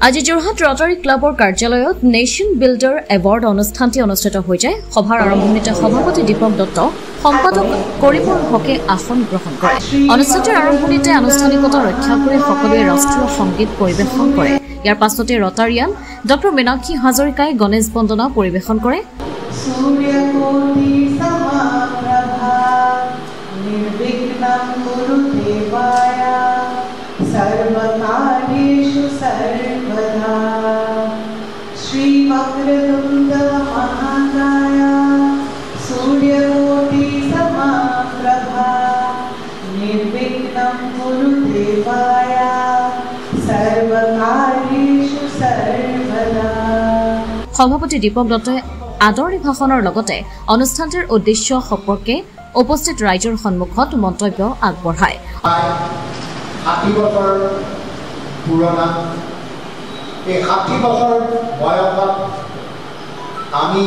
আজি যোৰহাট ৰটাৰী ক্লাবৰ কাৰ্যালয়ত নেশ্যন বিল্ডাৰ এৱাৰ্ড অনুষ্ঠানটি অনুষ্ঠিত হৈ যায়। সভাৰ আৰম্ভণিতে সভাপতি দীপক দত্ত, সম্পাদক কৰিমৰ হকে আসন গ্ৰহণ কৰে। অনুষ্ঠানটিৰ আৰম্ভণিতে আনুষ্ঠানিকতা ৰক্ষা কৰি সকলোৱে ৰাষ্ট্ৰীয় সংগীত পৰিৱেশন কৰে। ইয়াৰ পাছতে ৰটাৰিয়ান ডক্টৰ মীনাক্ষী হাজৰিকাই গণেশ বন্দনা পৰিৱেশন কৰে। श्रीवक्रतुण्ड महाकाय सूर्यकोटि समप्रभा निर्विघ्नं कुरु देवाय सर्वकार्येषु सर्वदा। সভাপতি দীপক দত্তই আদৰণি ভাষণৰ লগতে অনুষ্ঠানটিৰ উদ্দেশ্য সম্পৰ্কে উপস্থিত ৰাইজৰ সন্মুখত মন্তব্য আগবঢ়ায়। 60 বছৰ পুৰণা এই 60 বছৰ বয়সত আমি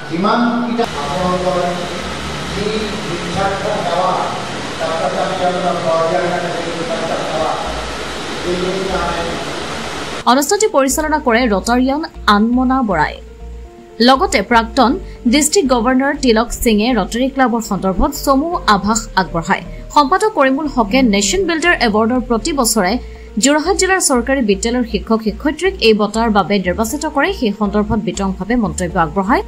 যিমান আপোনালোকৰ যি শিক্ষাৰ্থ সেৱা অনুষ্ঠানটি পৰিচালনা কৰে ৰটাৰিয়ান আনমনা বৰাই। লগতে প্ৰাক্তন ডিষ্ট্ৰিক্ট গভৰ্ণৰ তিলক সিঙে ৰটাৰী ক্লাবৰ সন্দৰ্ভত চমু আভাস আগবঢ়ায়। সম্পাদক কৰিমুল হকে নেশ্যন বিল্ডাৰ এৱাৰ্ডৰ প্ৰতি বছৰে যোৰহাট জিলাৰ চৰকাৰী বিদ্যালয়ৰ শিক্ষক শিক্ষয়িত্ৰীক এই বঁটাৰ বাবে নিৰ্বাচিত কৰে। সেই সন্দৰ্ভত বিতংভাৱে মন্তব্য আগবঢ়ায়।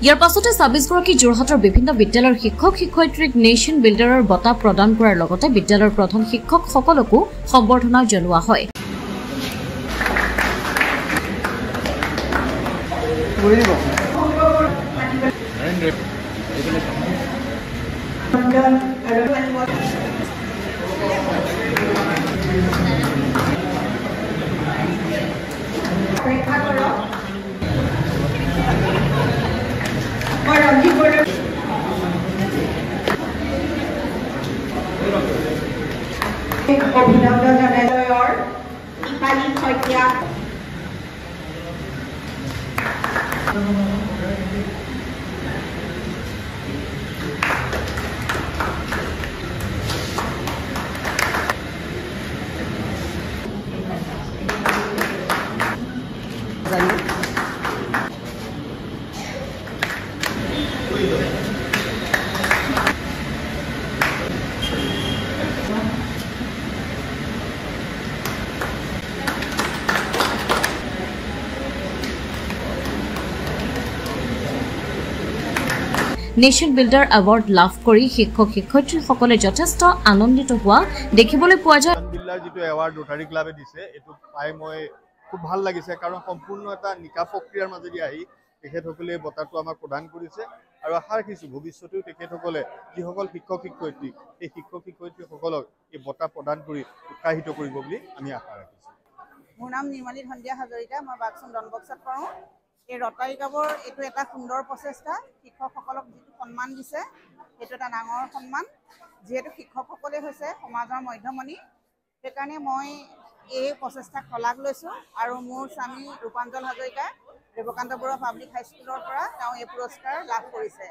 ইয়াৰ পাছতে ২৬ গৰাকী যোৰহাটৰ বিভিন্ন বিদ্যালয়ৰ শিক্ষক শিক্ষয়িত্ৰীক নেশ্যন বিল্ডাৰৰ বঁটা প্ৰদান কৰাৰ লগতে বিদ্যালয়ৰ প্ৰধান শিক্ষকসকলকো সম্বৰ্ধনা জনোৱা হয়। অভিনন্দন জনাইৰ ইপালি শইকীয়া নেশ্যন বিল্ডাৰ এৱাৰ্ড লাভ কৰি শিক্ষক শিক্ষয়িত্ৰীসকলে যথেষ্ট আনন্দিত হোৱা দেখিবলৈ পোৱা যায়। বিল্ডাৰ যিটো এৱাৰ্ড ৰোটাৰী ক্লাবে দিছে এইটো পাই মই খুব ভাল লাগিছে, কাৰণ সম্পূৰ্ণ এটা নিকা প্ৰক্ৰিয়াৰ মাজেদি আহি তেখেতসকলে এই বঁটাটো আমাক প্ৰদান কৰিছে আৰু আশা ৰাখিছোঁ ভৱিষ্যতেও তেখেতসকলে যিসকল শিক্ষক শিক্ষয়িত্ৰী এই শিক্ষক শিক্ষয়িত্ৰীসকলক এই বঁটা প্ৰদান কৰি উৎসাহিত কৰিব বুলি আমি আশা ৰাখিছোঁ। মোৰ নাম নিৰ্মালী ধন্দিয়া হাজৰিকা, মই বাক্সন ডনবক্সত কৰোঁ। এই ৰটাৰী ক্লাবৰ এইটো এটা সুন্দৰ প্ৰচেষ্টা। শিক্ষকসকলক যিটো সন্মান দিছে সেইটো এটা ডাঙৰ সন্মান, যিহেতু শিক্ষকসকলে হৈছে সমাজৰ মধ্যমণি। সেইকাৰণে মই এই প্ৰচেষ্টাক শলাগ লৈছোঁ আৰু মোৰ স্বামী ৰূপাঞ্জল হাজৰিকা দেৱকান্ত বৰুৱা পাব্লিক হাইস্কুলৰ পৰা তেওঁ এই পুৰস্কাৰ লাভ কৰিছে।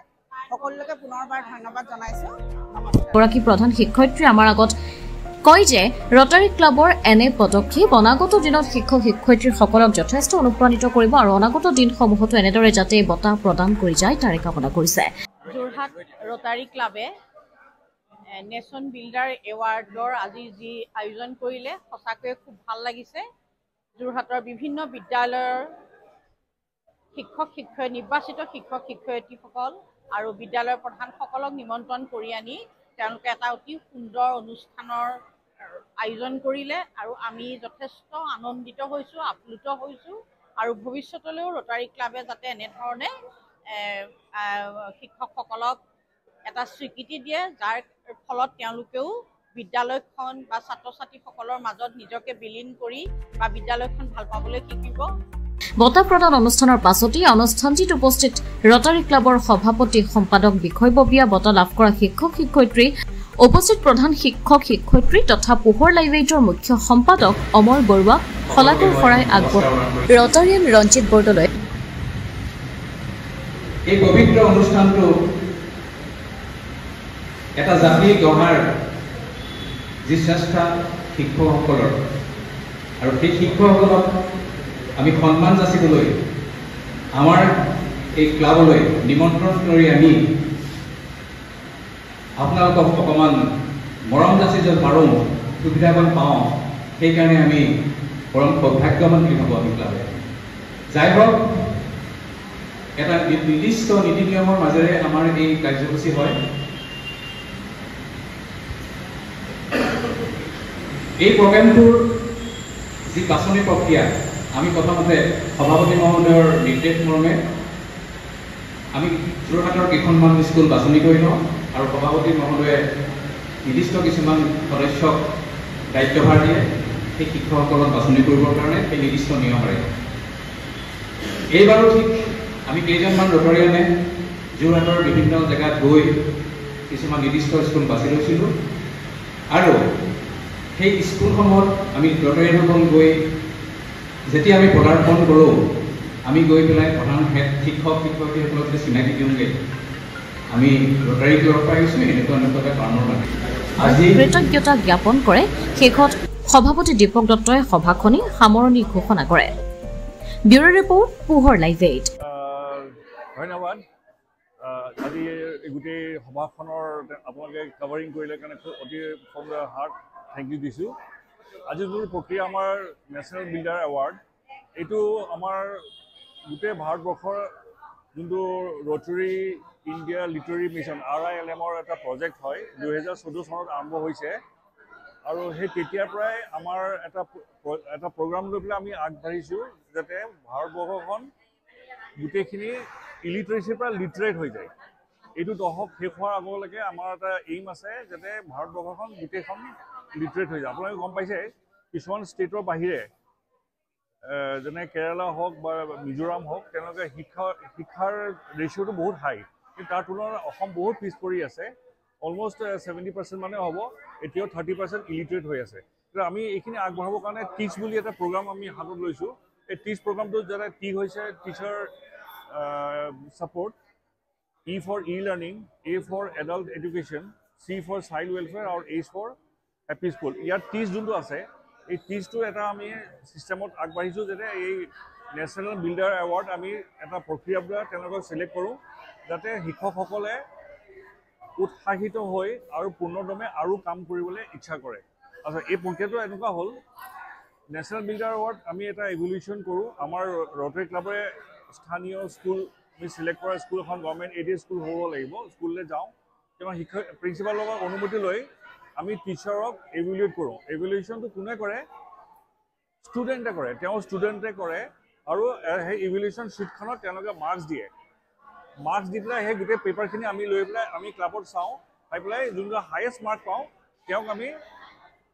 সকলোকে পুনৰবাৰ ধন্যবাদ জনাইছোঁ। গৰাকী প্ৰধান শিক্ষয়িত্ৰী আমাৰ আগত কয় যে ৰটাৰী ক্লাবৰ এনে পদক্ষেপ অনাগত দিনত শিক্ষক শিক্ষয়িত্ৰীসকলক যথেষ্ট অনুপ্ৰাণিত কৰিব আৰু অনাগত দিনসমূহতো এনেদৰে যাতে বঁটা প্ৰদান কৰি যায় তাৰে কামনা কৰিছে। যোৰহাট ৰটাৰী ক্লাবে নেশ্যন বিল্ডাৰ এৱাৰ্ডৰ আজি যি আয়োজন কৰিলে সঁচাকৈয়ে খুব ভাল লাগিছে। যোৰহাটৰ বিভিন্ন বিদ্যালয়ৰ নিৰ্বাচিত শিক্ষক শিক্ষয়িত্ৰীসকল আৰু বিদ্যালয়ৰ প্ৰধানসকলক নিমন্ত্ৰণ কৰি আনি তেওঁলোকে এটা অতি সুন্দৰ অনুষ্ঠানৰ আয়োজন কৰিলে আৰু আমি যথেষ্ট আনন্দিত হৈছোঁ, আপ্লুত হৈছোঁ আৰু ভৱিষ্যতলৈও ৰটাৰী ক্লাবে যাতে এনেধৰণে শিক্ষকসকলক এটা স্বীকৃতি দিয়ে, যাৰ ফলত তেওঁলোকেও বিদ্যালয়খন বা ছাত্ৰ ছাত্ৰীসকলৰ মাজত নিজকে বিলীন কৰি বা বিদ্যালয়খন ভাল পাবলৈ শিকিব। বঁটা প্ৰদান অনুষ্ঠানৰ পাছতেই অনুষ্ঠানটিত উপস্থিত ৰটাৰী ক্লাবৰ সভাপতি সম্পাদক বিষয়ববীয়া বঁটা লাভ কৰা শিক্ষক শিক্ষয়িত্ৰী, উপস্থিত প্ৰধান শিক্ষক শিক্ষয়িত্ৰী তথা পোহৰ লাইব্ৰেৰীৰ মুখ্য সম্পাদক অমৰ বৰুৱা শলাকৰ শৰাই আগবঢ়ায়। ৰটাৰিয়ান ৰঞ্জিত বৰদলৈ এই পবিত্ৰ অনুষ্ঠানটো এটা জাতি গঢ়াৰ যি চেষ্টা শিক্ষকসকলৰ আৰু সেই শিক্ষকসকলক আমি সন্মান যাচিবলৈ আমাৰ এই ক্লাবলৈ নিমন্ত্ৰণ কৰি আমি আপোনালোকক অকণমান মৰম যাচি যদি পাৰোঁ সুবিধাকণ পাওঁ সেইকাৰণে আমি পৰম সৌভাগ্যৱান বুলি ভাবোঁ আমি ক্লাবে যাই হওক এটা নিৰ্দিষ্ট নীতি নিয়মৰ মাজেৰে আমাৰ এই কাৰ্যসূচী হয় এই প্ৰগ্ৰেমটোৰ যি বাছনি প্ৰক্ৰিয়া আমি প্ৰথমতে সভাপতি মহোদয়ৰ নিৰ্দেশ মৰ্মে আমি যোৰহাটৰ কেইখনমান স্কুল বাছনি কৰি লওঁ আৰু সভাপতি মহোদয়ে নিৰ্দিষ্ট কিছুমান সদস্যক দায়িত্বভাৰ দিয়ে সেই শিক্ষকসকলক বাছনি কৰিবৰ কাৰণে সেই নিৰ্দিষ্ট নিয়মেৰে এইবাৰো ঠিক আমি কেইজনমান ৰটৰিয়ানে যোৰহাটৰ বিভিন্ন জেগাত গৈ কিছুমান নিৰ্দিষ্ট স্কুল বাছি লৈছিলোঁ আৰু সেই স্কুলসমূহত আমি ৰটৰিয়ানসকল গৈ যেতিয়া আমি পদাৰ্পণ কৰোঁ আমি গৈ পেলাই প্ৰধান শিক্ষক শিক্ষয়িত্ৰীসকলক যদি চিনাকি দিওঁগৈ আমি ৰটাৰী ক্লাবৰ পৰা আহিছোঁ এনেকুৱা কাৰণৰ বাবে আজি কৃতজ্ঞতা জ্ঞাপন কৰে শেষত সভাপতি দীপক দত্তই সভাখনি সামৰণি ঘোষণা কৰে ব্যুৰো ৰিপৰ্ট পোহৰ লাইভ 8 ধন্যবাদ আজি গোটেই সভাখনৰ আপোনালোকে কভাৰিং কৰিলে কাৰণে অতি হাৰ্ট থেংক ইউ দিছোঁ আজি যোনটো প্ৰক্ৰিয়া আমাৰ নেশ্যনেল বিল্ডাৰ এৱাৰ্ড এইটো আমাৰ গোটেই ভাৰতবৰ্ষৰ যোনটো ৰটাৰী ইণ্ডিয়া লিটাৰী মিছন RILMৰ এটা প্ৰজেক্ট হয় 2014 চনত আৰম্ভ হৈছে আৰু সেই তেতিয়াৰ পৰাই আমাৰ এটা প্ৰগ্ৰাম লৈ পেলাই আমি আগবাঢ়িছোঁ যাতে ভাৰতবৰ্ষখন গোটেইখিনি ইলিটাৰেচিৰ পৰা লিটাৰেট হৈ যায় এইটো দশক শেষ হোৱাৰ আগলৈকে আমাৰ এটা এইম আছে যাতে ভাৰতবৰ্ষখন গোটেইখন লিটাৰেট হৈ যায় আপোনালোকে গম পাইছে কিছুমান ষ্টেটৰ বাহিৰে যেনে কেৰালা হওক বা মিজোৰাম হওক তেওঁলোকে শিক্ষাৰ ৰেচিঅ'টো বহুত হাই কিন্তু তাৰ তুলনাত অসম বহুত পিছ পৰি আছে অলমষ্ট 70% মানে হ'ব এতিয়াও 30% ইলিটাৰেট হৈ আছে কিন্তু আমি এইখিনি আগবঢ়াবৰ কাৰণে টিচ বুলি এটা প্ৰগ্ৰাম আমি হাতত লৈছোঁ এই টিচ প্ৰগ্ৰামটোত যাতে টি হৈছে teacher support E for e-learning, A for adult education, C for child welfare আৰু H for happy school ইয়াত টিচ যোনটো আছে এই টিচটো এটা আমি চিষ্টেমত আগবাঢ়িছোঁ যাতে এই নেশ্যনেল বিল্ডাৰ এৱাৰ্ড আমি এটা প্ৰক্ৰিয়াৰ দ্বাৰা তেওঁলোকক চিলেক্ট কৰোঁ যাতে শিক্ষকসকলে উৎসাহিত হৈ আৰু পূৰ্ণদমে আৰু কাম কৰিবলৈ ইচ্ছা কৰে আচ্ছা এই প্ৰক্ৰিয়াটো এনেকুৱা হ'ল নেশ্যনেল বিল্ডাৰ এৱাৰ্ড আমি এটা ইভলিউশ্যন কৰোঁ আমাৰ ৰটাৰী ক্লাবৰে স্থানীয় স্কুল আমি চিলেক্ট কৰা স্কুল এখন গভৰ্ণমেণ্ট এডেড স্কুল হ'ব লাগিব স্কুললৈ যাওঁ তেওঁ শিক্ষক প্ৰিন্সিপালৰ লগত অনুমতি লৈ আমি টিচাৰক ইভেলুৱেট কৰোঁ ইভেলুৱেশ্যনটো কোনে কৰে ষ্টুডেণ্টে কৰে তেওঁ ষ্টুডেণ্টে কৰে আৰু সেই ইভেলুৱেশ্যন শ্বীটখনত তেওঁলোকে মাৰ্কছ দিয়ে মাৰ্কছ দি পেলাই সেই গোটেই পেপাৰখিনি আমি লৈ পেলাই আমি ক্লাবত চাওঁ চাই পেলাই যোনটো হায়েষ্ট মাৰ্ক পাওঁ তেওঁক আমি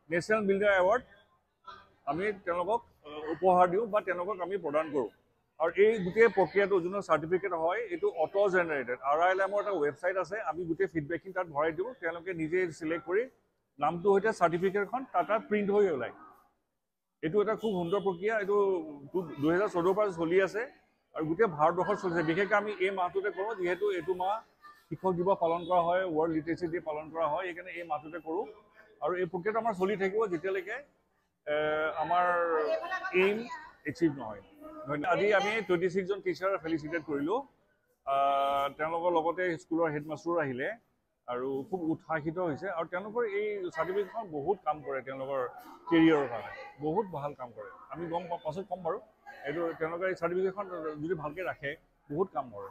নেশ্যনেল বিল্ডাৰ এৱাৰ্ড আমি তেওঁলোকক উপহাৰ দিওঁ বা তেওঁলোকক আমি প্ৰদান কৰোঁ আৰু এই গোটেই প্ৰক্ৰিয়াটো যোনটো চাৰ্টিফিকেট হয় এইটো অটো জেনেৰেটেড RILMৰ এটা ৱেবছাইট আছে আমি গোটেই ফিডবেকখিনি তাত ভৰাই দিওঁ তেওঁলোকে নিজে চিলেক্ট কৰি নামটো সৈতে চাৰ্টিফিকেটখন তাত প্ৰিণ্ট হৈ ওলায় এইটো এটা খুব সুন্দৰ প্ৰক্ৰিয়া এইটো 2014 পৰা চলি আছে আৰু গোটেই ভাৰতবৰ্ষত চলিছে বিশেষকৈ আমি এই মাহটোতে কৰোঁ যিহেতু এইটো মাহ শিক্ষক দিৱস পালন কৰা হয় ৱৰ্ল্ড লিটাৰেচি ডে পালন কৰা হয় সেইকাৰণে এই মাহটোতে কৰোঁ আৰু এই প্ৰক্ৰিয়াটো আমাৰ চলি থাকিব যেতিয়ালৈকে আমাৰ এইম এচিভ নহয় আজি আমি 26 জন টিচাৰ ফেলিচিটেট কৰিলোঁ তেওঁলোকৰ লগতে স্কুলৰ হেডমাষ্টাৰো আহিলে আৰু খুব উৎসাহিত হৈছে আৰু তেওঁলোকৰ এই চাৰ্টিফিকেটখন বহুত কাম কৰে তেওঁলোকৰ কেৰিয়াৰৰ কাৰণে বহুত ভাল কাম কৰে আমি গম পাছত ক'ম বাৰু এইটো তেওঁলোকৰ এই চাৰ্টিফিকেটখন যদি ভালকৈ ৰাখে বহুত কাম কৰে